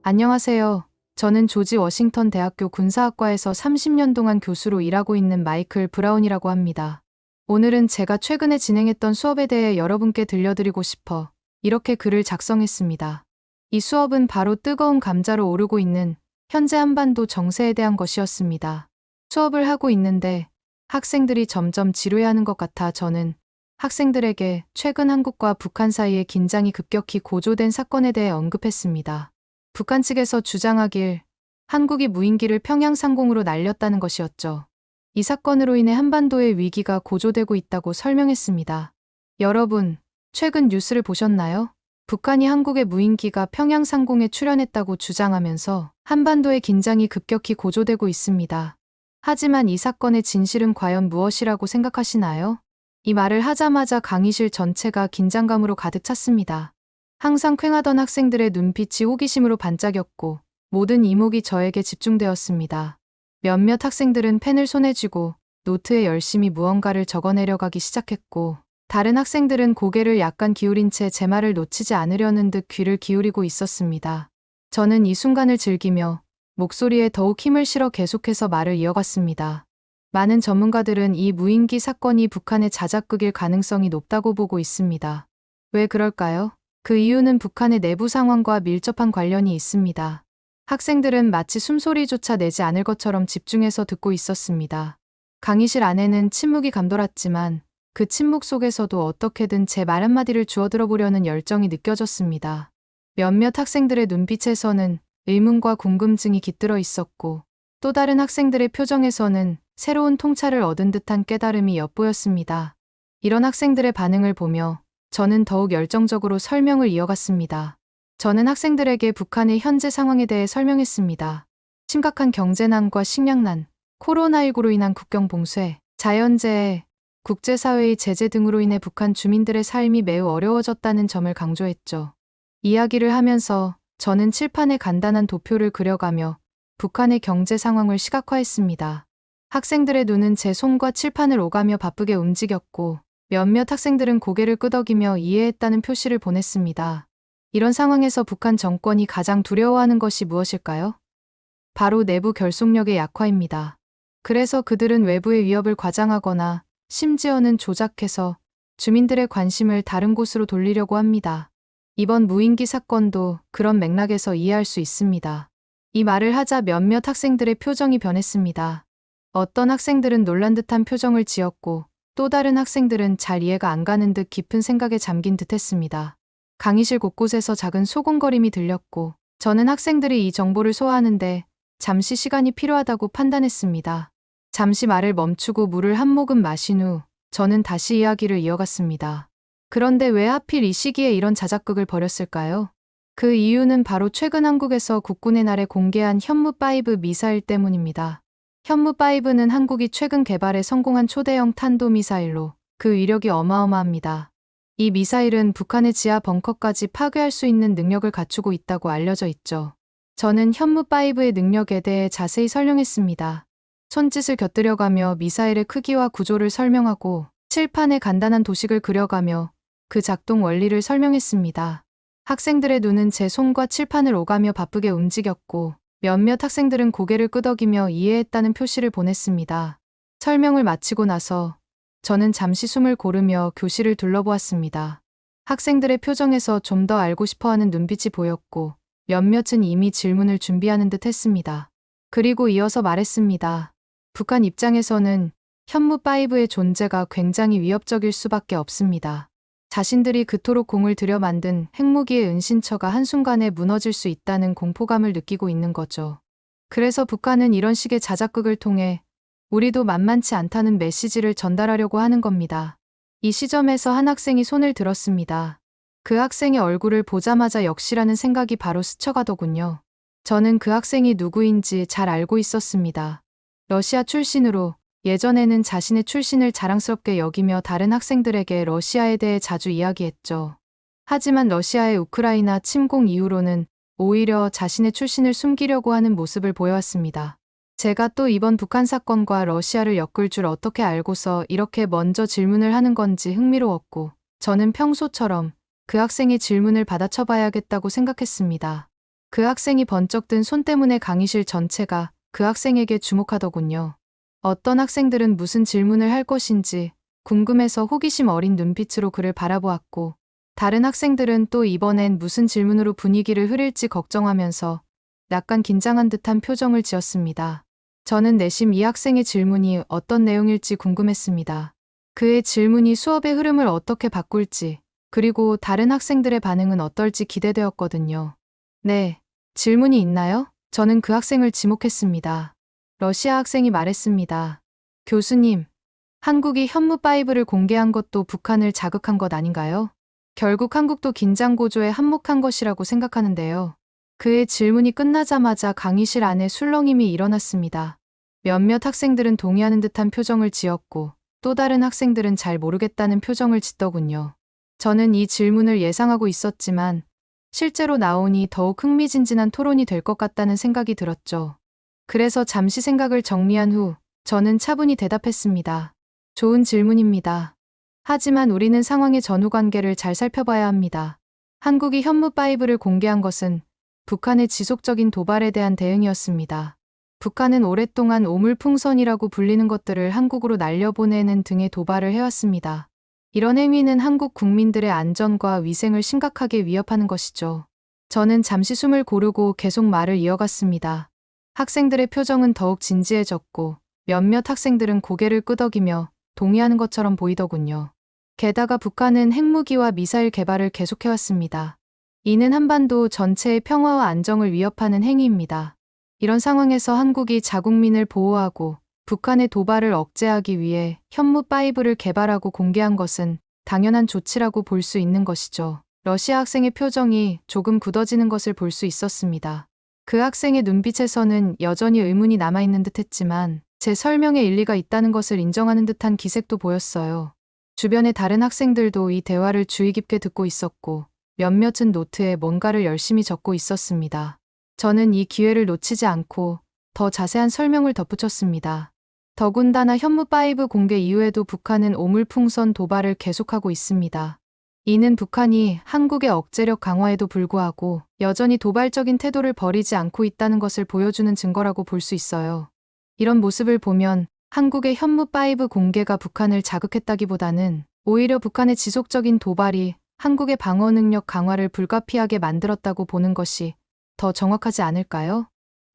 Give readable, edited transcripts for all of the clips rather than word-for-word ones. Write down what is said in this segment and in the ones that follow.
안녕하세요. 저는 조지 워싱턴 대학교 군사학과에서 30년 동안 교수로 일하고 있는 마이클 브라운이라고 합니다. 오늘은 제가 최근에 진행했던 수업에 대해 여러분께 들려드리고 싶어 이렇게 글을 작성했습니다. 이 수업은 바로 뜨거운 감자로 오르고 있는 현재 한반도 정세에 대한 것이었습니다. 수업을 하고 있는데 학생들이 점점 지루해하는 것 같아 저는 학생들에게 최근 한국과 북한 사이의 긴장이 급격히 고조된 사건에 대해 언급했습니다. 북한 측에서 주장하길 한국이 무인기를 평양 상공으로 날렸다는 것이었죠. 이 사건으로 인해 한반도의 위기가 고조되고 있다고 설명했습니다. 여러분, 최근 뉴스를 보셨나요? 북한이 한국의 무인기가 평양 상공에 출현했다고 주장하면서 한반도의 긴장이 급격히 고조되고 있습니다. 하지만 이 사건의 진실은 과연 무엇이라고 생각하시나요? 이 말을 하자마자 강의실 전체가 긴장감으로 가득 찼습니다. 항상 퀭하던 학생들의 눈빛이 호기심으로 반짝였고 모든 이목이 저에게 집중되었습니다. 몇몇 학생들은 펜을 손에 쥐고 노트에 열심히 무언가를 적어내려가기 시작했고 다른 학생들은 고개를 약간 기울인 채 제 말을 놓치지 않으려는 듯 귀를 기울이고 있었습니다. 저는 이 순간을 즐기며 목소리에 더욱 힘을 실어 계속해서 말을 이어갔습니다. 많은 전문가들은 이 무인기 사건이 북한의 자작극일 가능성이 높다고 보고 있습니다. 왜 그럴까요? 그 이유는 북한의 내부 상황과 밀접한 관련이 있습니다. 학생들은 마치 숨소리조차 내지 않을 것처럼 집중해서 듣고 있었습니다. 강의실 안에는 침묵이 감돌았지만 그 침묵 속에서도 어떻게든 제 말 한마디를 주워들어 보려는 열정이 느껴졌습니다. 몇몇 학생들의 눈빛에서는 의문과 궁금증이 깃들어 있었고 또 다른 학생들의 표정에서는 새로운 통찰을 얻은 듯한 깨달음이 엿보였습니다. 이런 학생들의 반응을 보며 저는 더욱 열정적으로 설명을 이어갔습니다. 저는 학생들에게 북한의 현재 상황에 대해 설명했습니다. 심각한 경제난과 식량난, 코로나19로 인한 국경 봉쇄, 자연재해, 국제사회의 제재 등으로 인해 북한 주민들의 삶이 매우 어려워졌다는 점을 강조했죠. 이야기를 하면서 저는 칠판에 간단한 도표를 그려가며 북한의 경제 상황을 시각화했습니다. 학생들의 눈은 제 손과 칠판을 오가며 바쁘게 움직였고 몇몇 학생들은 고개를 끄덕이며 이해했다는 표시를 보냈습니다. 이런 상황에서 북한 정권이 가장 두려워하는 것이 무엇일까요? 바로 내부 결속력의 약화입니다. 그래서 그들은 외부의 위협을 과장하거나 심지어는 조작해서 주민들의 관심을 다른 곳으로 돌리려고 합니다. 이번 무인기 사건도 그런 맥락에서 이해할 수 있습니다. 이 말을 하자 몇몇 학생들의 표정이 변했습니다. 어떤 학생들은 놀란 듯한 표정을 지었고 또 다른 학생들은 잘 이해가 안 가는 듯 깊은 생각에 잠긴 듯했습니다. 강의실 곳곳에서 작은 소곤거림이 들렸고 저는 학생들이 이 정보를 소화하는데 잠시 시간이 필요하다고 판단했습니다. 잠시 말을 멈추고 물을 한 모금 마신 후 저는 다시 이야기를 이어갔습니다. 그런데 왜 하필 이 시기에 이런 자작극을 벌였을까요? 그 이유는 바로 최근 한국에서 국군의 날에 공개한 현무5 미사일 때문입니다. 현무5는 한국이 최근 개발에 성공한 초대형 탄도미사일로 그 위력이 어마어마합니다. 이 미사일은 북한의 지하 벙커까지 파괴할 수 있는 능력을 갖추고 있다고 알려져 있죠. 저는 현무5의 능력에 대해 자세히 설명했습니다. 손짓을 곁들여가며 미사일의 크기와 구조를 설명하고 칠판에 간단한 도식을 그려가며 그 작동 원리를 설명했습니다. 학생들의 눈은 제 손과 칠판을 오가며 바쁘게 움직였고 몇몇 학생들은 고개를 끄덕이며 이해했다는 표시를 보냈습니다. 설명을 마치고 나서 저는 잠시 숨을 고르며 교실을 둘러보았습니다. 학생들의 표정에서 좀 더 알고 싶어하는 눈빛이 보였고 몇몇은 이미 질문을 준비하는 듯 했습니다. 그리고 이어서 말했습니다. 북한 입장에서는 현무5의 존재가 굉장히 위협적일 수밖에 없습니다. 자신들이 그토록 공을 들여 만든 핵무기의 은신처가 한순간에 무너질 수 있다는 공포감을 느끼고 있는 거죠. 그래서 북한은 이런 식의 자작극을 통해 우리도 만만치 않다는 메시지를 전달하려고 하는 겁니다. 이 시점에서 한 학생이 손을 들었습니다. 그 학생의 얼굴을 보자마자 역시라는 생각이 바로 스쳐가더군요. 저는 그 학생이 누구인지 잘 알고 있었습니다. 러시아 출신으로 예전에는 자신의 출신을 자랑스럽게 여기며 다른 학생들에게 러시아에 대해 자주 이야기했죠. 하지만 러시아의 우크라이나 침공 이후로는 오히려 자신의 출신을 숨기려고 하는 모습을 보여왔습니다. 제가 또 이번 북한 사건과 러시아를 엮을 줄 어떻게 알고서 이렇게 먼저 질문을 하는 건지 흥미로웠고 저는 평소처럼 그 학생의 질문을 받아쳐봐야겠다고 생각했습니다. 그 학생이 번쩍 든 손 때문에 강의실 전체가 그 학생에게 주목하더군요. 어떤 학생들은 무슨 질문을 할 것인지 궁금해서 호기심 어린 눈빛으로 그를 바라보았고, 다른 학생들은 또 이번엔 무슨 질문으로 분위기를 흐릴지 걱정하면서 약간 긴장한 듯한 표정을 지었습니다. 저는 내심 이 학생의 질문이 어떤 내용일지 궁금했습니다. 그의 질문이 수업의 흐름을 어떻게 바꿀지, 그리고 다른 학생들의 반응은 어떨지 기대되었거든요. 네, 질문이 있나요? 저는 그 학생을 지목했습니다. 러시아 학생이 말했습니다. 교수님, 한국이 현무5를 공개한 것도 북한을 자극한 것 아닌가요? 결국 한국도 긴장고조에 한몫한 것이라고 생각하는데요. 그의 질문이 끝나자마자 강의실 안에 술렁임이 일어났습니다. 몇몇 학생들은 동의하는 듯한 표정을 지었고, 또 다른 학생들은 잘 모르겠다는 표정을 짓더군요. 저는 이 질문을 예상하고 있었지만, 실제로 나오니 더욱 흥미진진한 토론이 될 것 같다는 생각이 들었죠. 그래서 잠시 생각을 정리한 후, 저는 차분히 대답했습니다. 좋은 질문입니다. 하지만 우리는 상황의 전후 관계를 잘 살펴봐야 합니다. 한국이 현무5를 공개한 것은 북한의 지속적인 도발에 대한 대응이었습니다. 북한은 오랫동안 오물풍선이라고 불리는 것들을 한국으로 날려보내는 등의 도발을 해왔습니다. 이런 행위는 한국 국민들의 안전과 위생을 심각하게 위협하는 것이죠. 저는 잠시 숨을 고르고 계속 말을 이어갔습니다. 학생들의 표정은 더욱 진지해졌고, 몇몇 학생들은 고개를 끄덕이며 동의하는 것처럼 보이더군요. 게다가 북한은 핵무기와 미사일 개발을 계속해왔습니다. 이는 한반도 전체의 평화와 안정을 위협하는 행위입니다. 이런 상황에서 한국이 자국민을 보호하고 북한의 도발을 억제하기 위해 현무5를 개발하고 공개한 것은 당연한 조치라고 볼 수 있는 것이죠. 러시아 학생의 표정이 조금 굳어지는 것을 볼 수 있었습니다. 그 학생의 눈빛에서는 여전히 의문이 남아있는 듯 했지만 제 설명에 일리가 있다는 것을 인정하는 듯한 기색도 보였어요. 주변의 다른 학생들도 이 대화를 주의 깊게 듣고 있었고, 몇몇은 노트에 뭔가를 열심히 적고 있었습니다. 저는 이 기회를 놓치지 않고 더 자세한 설명을 덧붙였습니다. 더군다나 현무5 공개 이후에도 북한은 오물풍선 도발을 계속하고 있습니다. 이는 북한이 한국의 억제력 강화에도 불구하고 여전히 도발적인 태도를 버리지 않고 있다는 것을 보여주는 증거라고 볼 수 있어요. 이런 모습을 보면 한국의 현무5 공개가 북한을 자극했다기보다는 오히려 북한의 지속적인 도발이 한국의 방어 능력 강화를 불가피하게 만들었다고 보는 것이 더 정확하지 않을까요?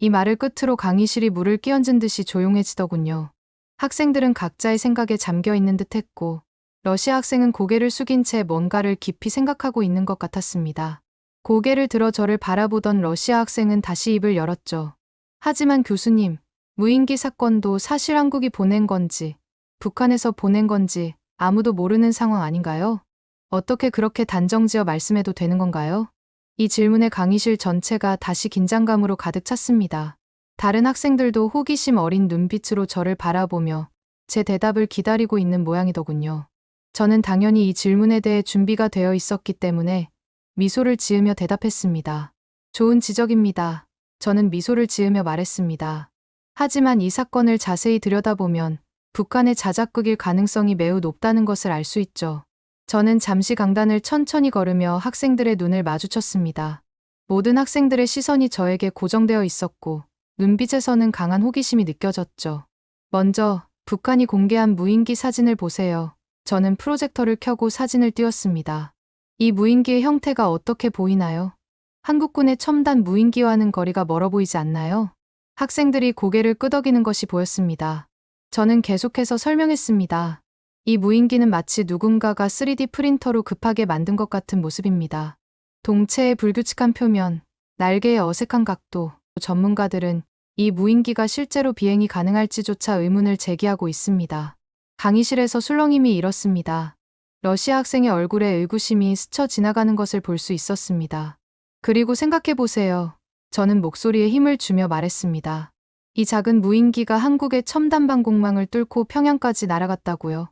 이 말을 끝으로 강의실이 물을 끼얹은 듯이 조용해지더군요. 학생들은 각자의 생각에 잠겨 있는 듯 했고, 러시아 학생은 고개를 숙인 채 뭔가를 깊이 생각하고 있는 것 같았습니다. 고개를 들어 저를 바라보던 러시아 학생은 다시 입을 열었죠. 하지만 교수님, 무인기 사건도 사실 한국이 보낸 건지, 북한에서 보낸 건지 아무도 모르는 상황 아닌가요? 어떻게 그렇게 단정지어 말씀해도 되는 건가요? 이 질문에 강의실 전체가 다시 긴장감으로 가득 찼습니다. 다른 학생들도 호기심 어린 눈빛으로 저를 바라보며 제 대답을 기다리고 있는 모양이더군요. 저는 당연히 이 질문에 대해 준비가 되어 있었기 때문에 미소를 지으며 대답했습니다. 좋은 지적입니다. 저는 미소를 지으며 말했습니다. 하지만 이 사건을 자세히 들여다보면 북한의 자작극일 가능성이 매우 높다는 것을 알 수 있죠. 저는 잠시 강단을 천천히 걸으며 학생들의 눈을 마주쳤습니다. 모든 학생들의 시선이 저에게 고정되어 있었고 눈빛에서는 강한 호기심이 느껴졌죠. 먼저 북한이 공개한 무인기 사진을 보세요. 저는 프로젝터를 켜고 사진을 띄웠습니다. 이 무인기의 형태가 어떻게 보이나요? 한국군의 첨단 무인기와는 거리가 멀어 보이지 않나요? 학생들이 고개를 끄덕이는 것이 보였습니다. 저는 계속해서 설명했습니다. 이 무인기는 마치 누군가가 3D 프린터로 급하게 만든 것 같은 모습입니다. 동체의 불규칙한 표면, 날개의 어색한 각도, 전문가들은 이 무인기가 실제로 비행이 가능할지조차 의문을 제기하고 있습니다. 강의실에서 술렁임이 일었습니다. 러시아 학생의 얼굴에 의구심이 스쳐 지나가는 것을 볼 수 있었습니다. 그리고 생각해보세요. 저는 목소리에 힘을 주며 말했습니다. 이 작은 무인기가 한국의 첨단 방공망을 뚫고 평양까지 날아갔다고요.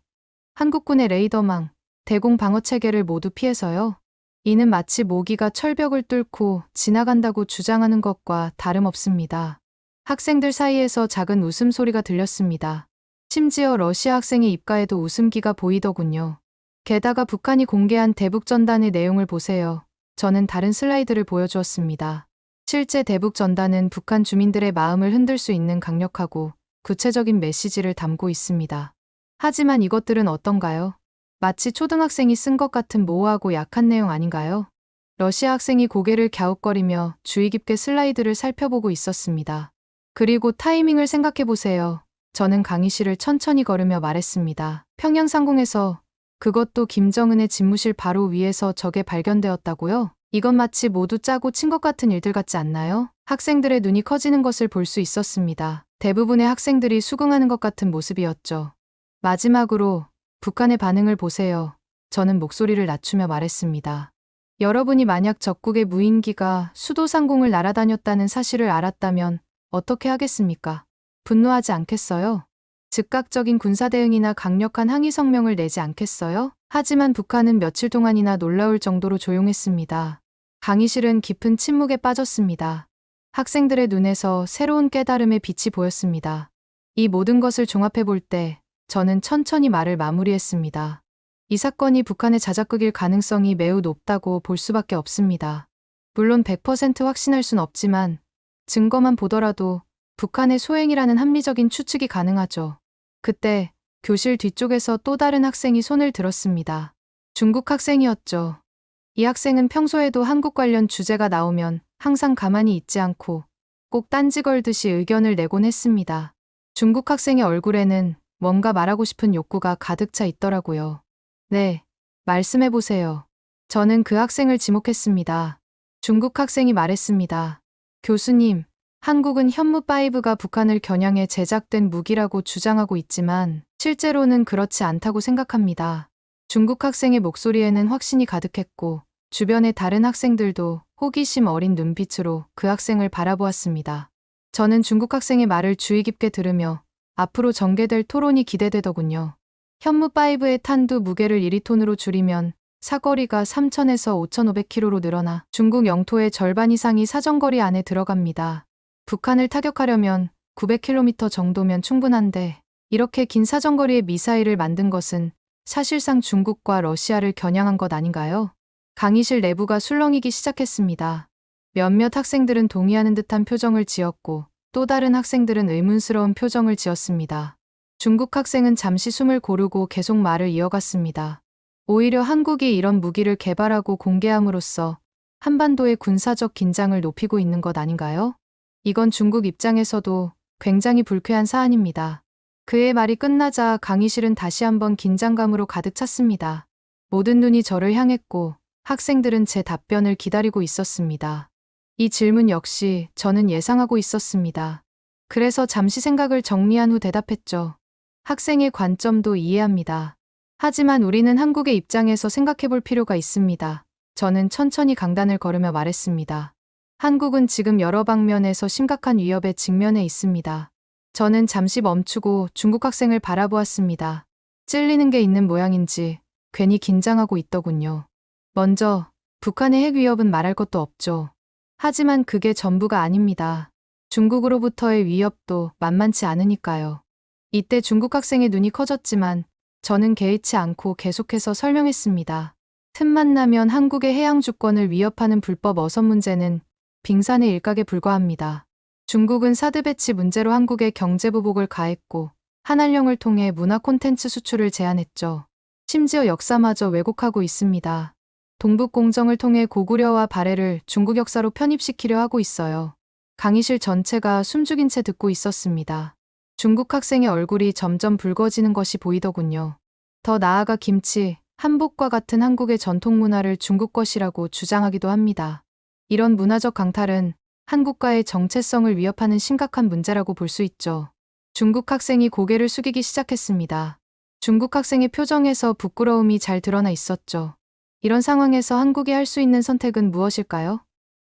한국군의 레이더망, 대공 방어 체계를 모두 피해서요. 이는 마치 모기가 철벽을 뚫고 지나간다고 주장하는 것과 다름없습니다. 학생들 사이에서 작은 웃음소리가 들렸습니다. 심지어 러시아 학생의 입가에도 웃음기가 보이더군요. 게다가 북한이 공개한 대북전단의 내용을 보세요. 저는 다른 슬라이드를 보여주었습니다. 실제 대북 전단은 북한 주민들의 마음을 흔들 수 있는 강력하고 구체적인 메시지를 담고 있습니다. 하지만 이것들은 어떤가요? 마치 초등학생이 쓴 것 같은 모호하고 약한 내용 아닌가요? 러시아 학생이 고개를 갸웃거리며 주의 깊게 슬라이드를 살펴보고 있었습니다. 그리고 타이밍을 생각해 보세요. 저는 강의실을 천천히 걸으며 말했습니다. 평양상공에서, 그것도 김정은의 집무실 바로 위에서 저게 발견되었다고요? 이건 마치 모두 짜고 친 것 같은 일들 같지 않나요? 학생들의 눈이 커지는 것을 볼 수 있었습니다. 대부분의 학생들이 수긍하는 것 같은 모습이었죠. 마지막으로 북한의 반응을 보세요. 저는 목소리를 낮추며 말했습니다. 여러분이 만약 적국의 무인기가 수도 상공을 날아다녔다는 사실을 알았다면 어떻게 하겠습니까? 분노하지 않겠어요? 즉각적인 군사 대응이나 강력한 항의 성명을 내지 않겠어요? 하지만 북한은 며칠 동안이나 놀라울 정도로 조용했습니다. 강의실은 깊은 침묵에 빠졌습니다. 학생들의 눈에서 새로운 깨달음의 빛이 보였습니다. 이 모든 것을 종합해 볼 때 저는 천천히 말을 마무리했습니다. 이 사건이 북한의 자작극일 가능성이 매우 높다고 볼 수밖에 없습니다. 물론 100% 확신할 순 없지만 증거만 보더라도 북한의 소행이라는 합리적인 추측이 가능하죠. 그때 교실 뒤쪽에서 또 다른 학생이 손을 들었습니다. 중국 학생이었죠. 이 학생은 평소에도 한국 관련 주제가 나오면 항상 가만히 있지 않고 꼭 딴지 걸듯이 의견을 내곤 했습니다. 중국 학생의 얼굴에는 뭔가 말하고 싶은 욕구가 가득 차 있더라고요. 네, 말씀해보세요. 저는 그 학생을 지목했습니다. 중국 학생이 말했습니다. 교수님, 한국은 현무5가 북한을 겨냥해 제작된 무기라고 주장하고 있지만 실제로는 그렇지 않다고 생각합니다. 중국 학생의 목소리에는 확신이 가득했고 주변의 다른 학생들도 호기심 어린 눈빛으로 그 학생을 바라보았습니다. 저는 중국 학생의 말을 주의 깊게 들으며 앞으로 전개될 토론이 기대되더군요. 현무5의 탄두 무게를 1톤으로 줄이면 사거리가 3,000에서 5,500km로 늘어나 중국 영토의 절반 이상이 사정거리 안에 들어갑니다. 북한을 타격하려면 900km 정도면 충분한데 이렇게 긴 사정거리의 미사일을 만든 것은 사실상 중국과 러시아를 겨냥한 것 아닌가요? 강의실 내부가 술렁이기 시작했습니다. 몇몇 학생들은 동의하는 듯한 표정을 지었고 또 다른 학생들은 의문스러운 표정을 지었습니다. 중국 학생은 잠시 숨을 고르고 계속 말을 이어갔습니다. 오히려 한국이 이런 무기를 개발하고 공개함으로써 한반도의 군사적 긴장을 높이고 있는 것 아닌가요? 이건 중국 입장에서도 굉장히 불쾌한 사안입니다. 그의 말이 끝나자 강의실은 다시 한번 긴장감으로 가득 찼습니다. 모든 눈이 저를 향했고 학생들은 제 답변을 기다리고 있었습니다. 이 질문 역시 저는 예상하고 있었습니다. 그래서 잠시 생각을 정리한 후 대답했죠. 학생의 관점도 이해합니다. 하지만 우리는 한국의 입장에서 생각해 볼 필요가 있습니다. 저는 천천히 강단을 걸으며 말했습니다. 한국은 지금 여러 방면에서 심각한 위협에 직면해 있습니다. 저는 잠시 멈추고 중국 학생을 바라보았습니다. 찔리는 게 있는 모양인지 괜히 긴장하고 있더군요. 먼저 북한의 핵 위협은 말할 것도 없죠. 하지만 그게 전부가 아닙니다. 중국으로부터의 위협도 만만치 않으니까요. 이때 중국 학생의 눈이 커졌지만 저는 개의치 않고 계속해서 설명했습니다. 틈만 나면 한국의 해양 주권을 위협하는 불법 어선 문제는 빙산의 일각에 불과합니다. 중국은 사드 배치 문제로 한국에 경제 보복을 가했고 한한령을 통해 문화 콘텐츠 수출을 제한했죠. 심지어 역사마저 왜곡하고 있습니다. 동북공정을 통해 고구려와 발해를 중국 역사로 편입시키려 하고 있어요. 강의실 전체가 숨죽인 채 듣고 있었습니다. 중국 학생의 얼굴이 점점 붉어지는 것이 보이더군요. 더 나아가 김치, 한복과 같은 한국의 전통 문화를 중국 것이라고 주장하기도 합니다. 이런 문화적 강탈은 한국과의 정체성을 위협하는 심각한 문제라고 볼 수 있죠. 중국 학생이 고개를 숙이기 시작했습니다. 중국 학생의 표정에서 부끄러움이 잘 드러나 있었죠. 이런 상황에서 한국이 할 수 있는 선택은 무엇일까요?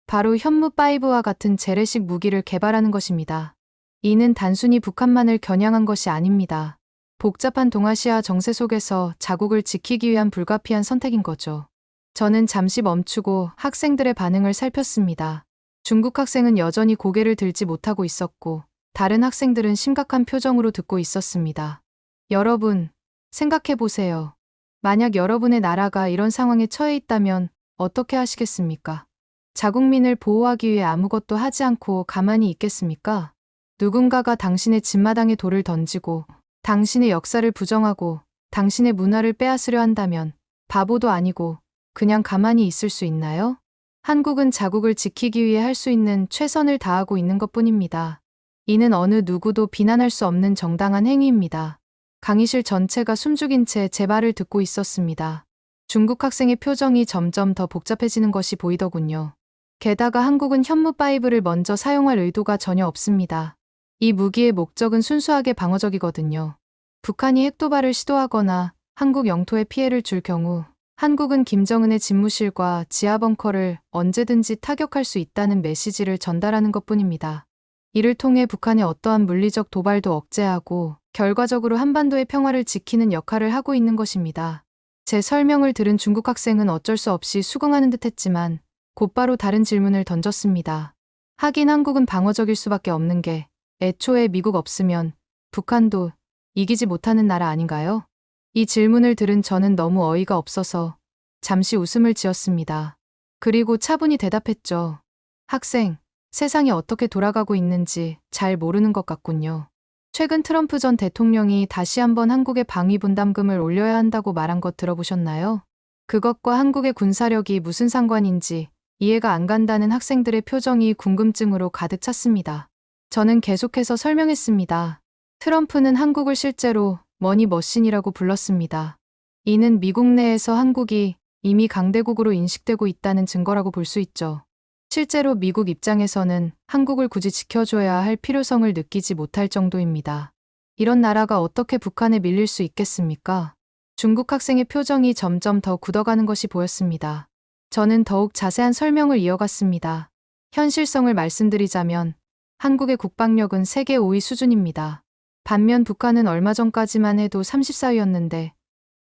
바로 현무5와 같은 재래식 무기를 개발하는 것입니다. 이는 단순히 북한만을 겨냥한 것이 아닙니다. 복잡한 동아시아 정세 속에서 자국을 지키기 위한 불가피한 선택인 거죠. 저는 잠시 멈추고 학생들의 반응을 살폈습니다. 중국 학생은 여전히 고개를 들지 못하고 있었고 다른 학생들은 심각한 표정으로 듣고 있었습니다. 여러분, 생각해 보세요. 만약 여러분의 나라가 이런 상황에 처해 있다면 어떻게 하시겠습니까? 자국민을 보호하기 위해 아무것도 하지 않고 가만히 있겠습니까? 누군가가 당신의 집마당에 돌을 던지고 당신의 역사를 부정하고 당신의 문화를 빼앗으려 한다면 바보도 아니고 그냥 가만히 있을 수 있나요? 한국은 자국을 지키기 위해 할 수 있는 최선을 다하고 있는 것뿐입니다. 이는 어느 누구도 비난할 수 없는 정당한 행위입니다. 강의실 전체가 숨죽인 채 제 말을 듣고 있었습니다. 중국 학생의 표정이 점점 더 복잡해지는 것이 보이더군요. 게다가 한국은 현무5를 먼저 사용할 의도가 전혀 없습니다. 이 무기의 목적은 순수하게 방어적이거든요. 북한이 핵도발을 시도하거나 한국 영토에 피해를 줄 경우 한국은 김정은의 집무실과 지하벙커를 언제든지 타격할 수 있다는 메시지를 전달하는 것뿐입니다. 이를 통해 북한의 어떠한 물리적 도발도 억제하고 결과적으로 한반도의 평화를 지키는 역할을 하고 있는 것입니다. 제 설명을 들은 중국 학생은 어쩔 수 없이 수긍하는 듯했지만 곧바로 다른 질문을 던졌습니다. 하긴 한국은 방어적일 수밖에 없는 게 애초에 미국 없으면 북한도 이기지 못하는 나라 아닌가요? 이 질문을 들은 저는 너무 어이가 없어서 잠시 웃음을 지었습니다. 그리고 차분히 대답했죠. 학생, 세상이 어떻게 돌아가고 있는지 잘 모르는 것 같군요. 최근 트럼프 전 대통령이 다시 한번 한국의 방위 분담금을 올려야 한다고 말한 것 들어보셨나요? 그것과 한국의 군사력이 무슨 상관인지 이해가 안 간다는 학생들의 표정이 궁금증으로 가득 찼습니다. 저는 계속해서 설명했습니다. 트럼프는 한국을 실제로 머니머신이라고 불렀습니다. 이는 미국 내에서 한국이 이미 강대국으로 인식되고 있다는 증거라고 볼 수 있죠. 실제로 미국 입장에서는 한국을 굳이 지켜줘야 할 필요성을 느끼지 못할 정도입니다. 이런 나라가 어떻게 북한에 밀릴 수 있겠습니까? 중국 학생의 표정이 점점 더 굳어가는 것이 보였습니다. 저는 더욱 자세한 설명을 이어갔습니다. 현실성을 말씀드리자면 한국의 국방력은 세계 5위 수준입니다. 반면 북한은 얼마 전까지만 해도 34위였는데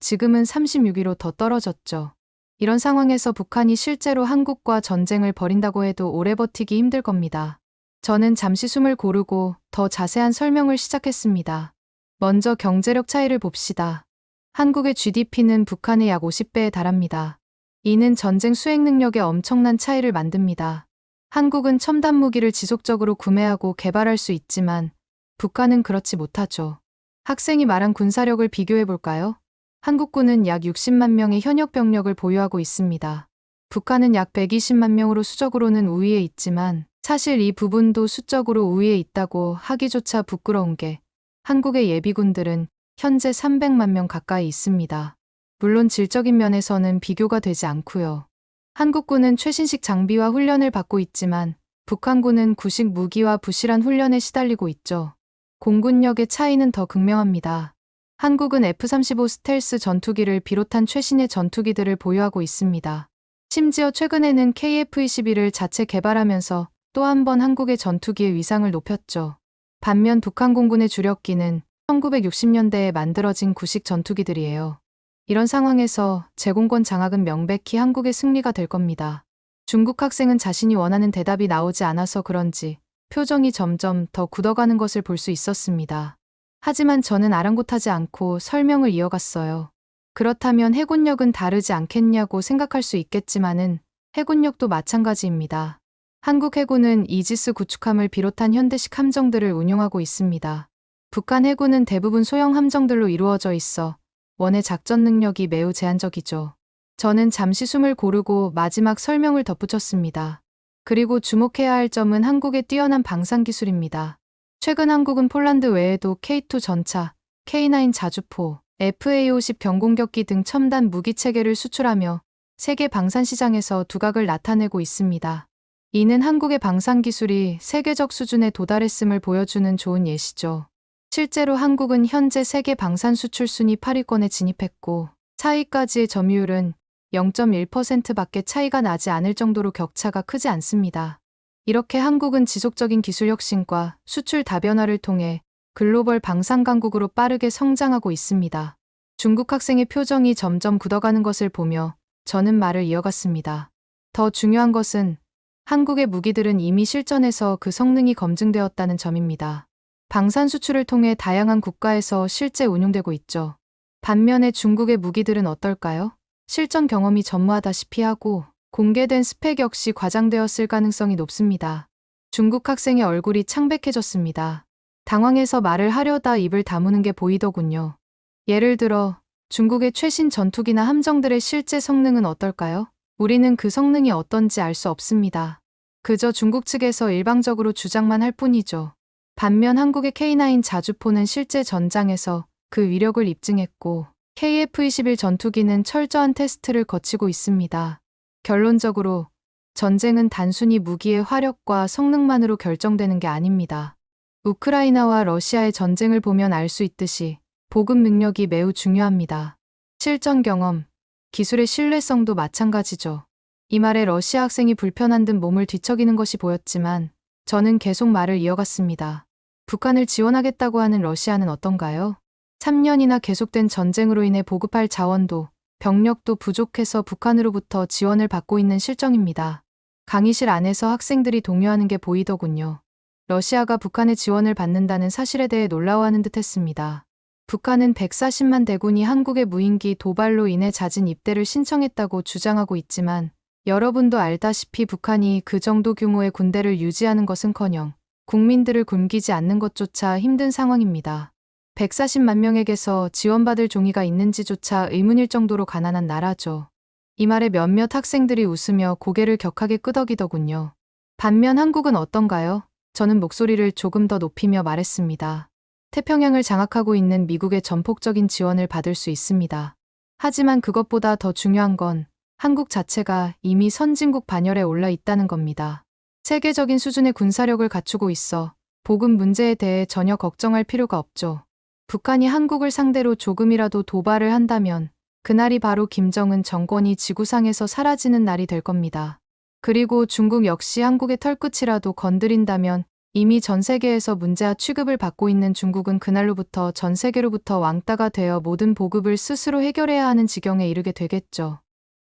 지금은 36위로 더 떨어졌죠. 이런 상황에서 북한이 실제로 한국과 전쟁을 벌인다고 해도 오래 버티기 힘들 겁니다. 저는 잠시 숨을 고르고 더 자세한 설명을 시작했습니다. 먼저 경제력 차이를 봅시다. 한국의 GDP는 북한의 약 50배에 달합니다. 이는 전쟁 수행 능력에 엄청난 차이를 만듭니다. 한국은 첨단 무기를 지속적으로 구매하고 개발할 수 있지만 북한은 그렇지 못하죠. 학생이 말한 군사력을 비교해 볼까요? 한국군은 약 60만 명의 현역 병력을 보유하고 있습니다. 북한은 약 120만 명으로 수적으로는 우위에 있지만 사실 이 부분도 수적으로 우위에 있다고 하기조차 부끄러운 게 한국의 예비군들은 현재 300만 명 가까이 있습니다. 물론 질적인 면에서는 비교가 되지 않고요. 한국군은 최신식 장비와 훈련을 받고 있지만 북한군은 구식 무기와 부실한 훈련에 시달리고 있죠. 공군력의 차이는 더 극명합니다. 한국은 F-35 스텔스 전투기를 비롯한 최신의 전투기들을 보유하고 있습니다. 심지어 최근에는 KF-21을 자체 개발하면서 또 한 번 한국의 전투기의 위상을 높였죠. 반면 북한 공군의 주력기는 1960년대에 만들어진 구식 전투기들이에요. 이런 상황에서 제공권 장악은 명백히 한국의 승리가 될 겁니다. 중국 학생은 자신이 원하는 대답이 나오지 않아서 그런지 표정이 점점 더 굳어가는 것을 볼 수 있었습니다. 하지만 저는 아랑곳하지 않고 설명을 이어갔어요. 그렇다면 해군력은 다르지 않겠냐고 생각할 수 있겠지만은 해군력도 마찬가지입니다. 한국 해군은 이지스 구축함을 비롯한 현대식 함정들을 운용하고 있습니다. 북한 해군은 대부분 소형 함정들로 이루어져 있어 원의 작전 능력이 매우 제한적이죠. 저는 잠시 숨을 고르고 마지막 설명을 덧붙였습니다. 그리고 주목해야 할 점은 한국의 뛰어난 방산 기술입니다. 최근 한국은 폴란드 외에도 K2 전차, K9 자주포, FA-50 경공격기 등 첨단 무기 체계를 수출하며 세계 방산 시장에서 두각을 나타내고 있습니다. 이는 한국의 방산 기술이 세계적 수준에 도달했음을 보여주는 좋은 예시죠. 실제로 한국은 현재 세계 방산 수출 순위 8위권에 진입했고 차이까지의 점유율은 0.1%밖에 차이가 나지 않을 정도로 격차가 크지 않습니다. 이렇게 한국은 지속적인 기술 혁신과 수출 다변화를 통해 글로벌 방산 강국으로 빠르게 성장하고 있습니다. 중국 학생의 표정이 점점 굳어가는 것을 보며 저는 말을 이어갔습니다. 더 중요한 것은 한국의 무기들은 이미 실전에서 그 성능이 검증되었다는 점입니다. 방산 수출을 통해 다양한 국가에서 실제 운용되고 있죠. 반면에 중국의 무기들은 어떨까요? 실전 경험이 전무하다시피 하고 공개된 스펙 역시 과장되었을 가능성이 높습니다. 중국 학생의 얼굴이 창백해졌습니다. 당황해서 말을 하려다 입을 다무는 게 보이더군요. 예를 들어 중국의 최신 전투기나 함정들의 실제 성능은 어떨까요? 우리는 그 성능이 어떤지 알 수 없습니다. 그저 중국 측에서 일방적으로 주장만 할 뿐이죠. 반면 한국의 K9 자주포는 실제 전장에서 그 위력을 입증했고 KF-21 전투기는 철저한 테스트를 거치고 있습니다. 결론적으로 전쟁은 단순히 무기의 화력과 성능만으로 결정되는 게 아닙니다. 우크라이나와 러시아의 전쟁을 보면 알 수 있듯이 보급 능력이 매우 중요합니다. 실전 경험, 기술의 신뢰성도 마찬가지죠. 이 말에 러시아 학생이 불편한 듯 몸을 뒤척이는 것이 보였지만 저는 계속 말을 이어갔습니다. 북한을 지원하겠다고 하는 러시아는 어떤가요? 3년이나 계속된 전쟁으로 인해 보급할 자원도 병력도 부족해서 북한으로부터 지원을 받고 있는 실정입니다. 강의실 안에서 학생들이 동요하는 게 보이더군요. 러시아가 북한의 지원을 받는다는 사실에 대해 놀라워하는 듯했습니다. 북한은 140만 대군이 한국의 무인기 도발로 인해 잦은 입대를 신청했다고 주장하고 있지만 여러분도 알다시피 북한이 그 정도 규모의 군대를 유지하는 것은커녕 국민들을 굶기지 않는 것조차 힘든 상황입니다. 140만 명에게서 지원받을 종이가 있는지조차 의문일 정도로 가난한 나라죠. 이 말에 몇몇 학생들이 웃으며 고개를 격하게 끄덕이더군요. 반면 한국은 어떤가요? 저는 목소리를 조금 더 높이며 말했습니다. 태평양을 장악하고 있는 미국의 전폭적인 지원을 받을 수 있습니다. 하지만 그것보다 더 중요한 건 한국 자체가 이미 선진국 반열에 올라 있다는 겁니다. 세계적인 수준의 군사력을 갖추고 있어 보급 문제에 대해 전혀 걱정할 필요가 없죠. 북한이 한국을 상대로 조금이라도 도발을 한다면 그날이 바로 김정은 정권이 지구상에서 사라지는 날이 될 겁니다. 그리고 중국 역시 한국의 털끝이라도 건드린다면 이미 전 세계에서 문제아 취급을 받고 있는 중국은 그날로부터 전 세계로부터 왕따가 되어 모든 보급을 스스로 해결해야 하는 지경에 이르게 되겠죠.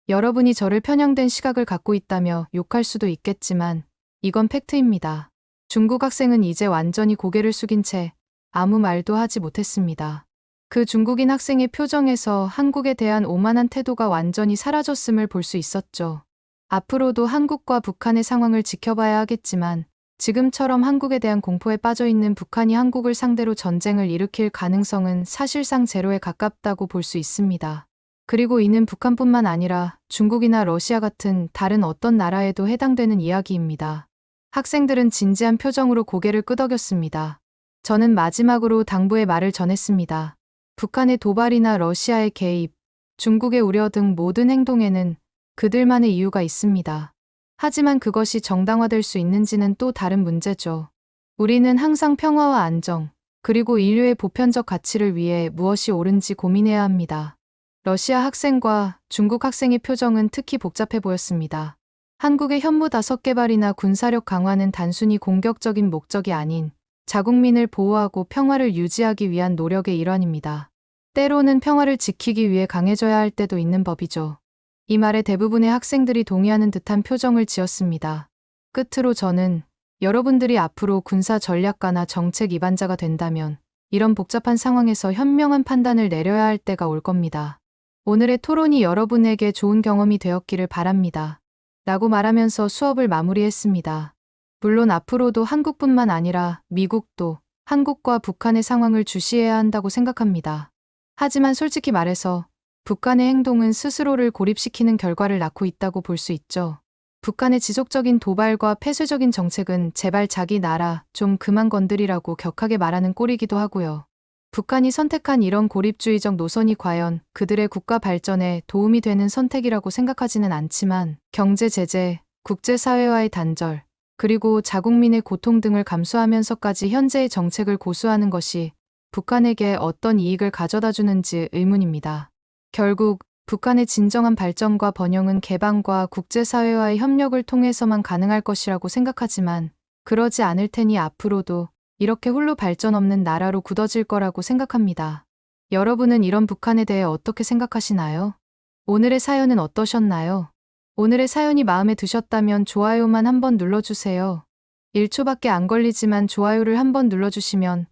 여러분이 저를 편향된 시각을 갖고 있다며 욕할 수도 있겠지만 이건 팩트입니다. 중국 학생은 이제 완전히 고개를 숙인 채 아무 말도 하지 못했습니다. 그 중국인 학생의 표정에서 한국에 대한 오만한 태도가 완전히 사라졌음을 볼 수 있었죠. 앞으로도 한국과 북한의 상황을 지켜봐야 하겠지만 지금처럼 한국에 대한 공포에 빠져있는 북한이 한국을 상대로 전쟁을 일으킬 가능성은 사실상 제로에 가깝다고 볼 수 있습니다. 그리고 이는 북한뿐만 아니라 중국이나 러시아 같은 다른 어떤 나라에도 해당되는 이야기입니다. 학생들은 진지한 표정으로 고개를 끄덕였습니다. 저는 마지막으로 당부의 말을 전했습니다. 북한의 도발이나 러시아의 개입, 중국의 우려 등 모든 행동에는 그들만의 이유가 있습니다. 하지만 그것이 정당화될 수 있는지는 또 다른 문제죠. 우리는 항상 평화와 안정, 그리고 인류의 보편적 가치를 위해 무엇이 옳은지 고민해야 합니다. 러시아 학생과 중국 학생의 표정은 특히 복잡해 보였습니다. 한국의 현무다섯 개발이나 군사력 강화는 단순히 공격적인 목적이 아닌 자국민을 보호하고 평화를 유지하기 위한 노력의 일환입니다. 때로는 평화를 지키기 위해 강해져야 할 때도 있는 법이죠. 이 말에 대부분의 학생들이 동의하는 듯한 표정을 지었습니다. 끝으로 저는 여러분들이 앞으로 군사 전략가나 정책 입안자가 된다면 이런 복잡한 상황에서 현명한 판단을 내려야 할 때가 올 겁니다. 오늘의 토론이 여러분에게 좋은 경험이 되었기를 바랍니다. 라고 말하면서 수업을 마무리했습니다. 물론 앞으로도 한국뿐만 아니라 미국도 한국과 북한의 상황을 주시해야 한다고 생각합니다. 하지만 솔직히 말해서 북한의 행동은 스스로를 고립시키는 결과를 낳고 있다고 볼 수 있죠. 북한의 지속적인 도발과 폐쇄적인 정책은 제발 자기 나라 좀 그만 건드리라고 격하게 말하는 꼴이기도 하고요. 북한이 선택한 이런 고립주의적 노선이 과연 그들의 국가 발전에 도움이 되는 선택이라고 생각하지는 않지만 경제 제재, 국제사회와의 단절, 그리고 자국민의 고통 등을 감수하면서까지 현재의 정책을 고수하는 것이 북한에게 어떤 이익을 가져다 주는지 의문입니다. 결국 북한의 진정한 발전과 번영은 개방과 국제사회와의 협력을 통해서만 가능할 것이라고 생각하지만 그러지 않을 테니 앞으로도 이렇게 홀로 발전 없는 나라로 굳어질 거라고 생각합니다. 여러분은 이런 북한에 대해 어떻게 생각하시나요? 오늘의 사연은 어떠셨나요? 오늘의 사연이 마음에 드셨다면 좋아요만 한번 눌러주세요. 1초밖에 안 걸리지만 좋아요를 한번 눌러주시면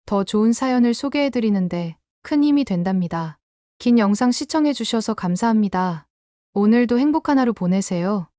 더 좋은 사연을 소개해드리는데 큰 힘이 된답니다. 긴 영상 시청해주셔서 감사합니다. 오늘도 행복한 하루 보내세요.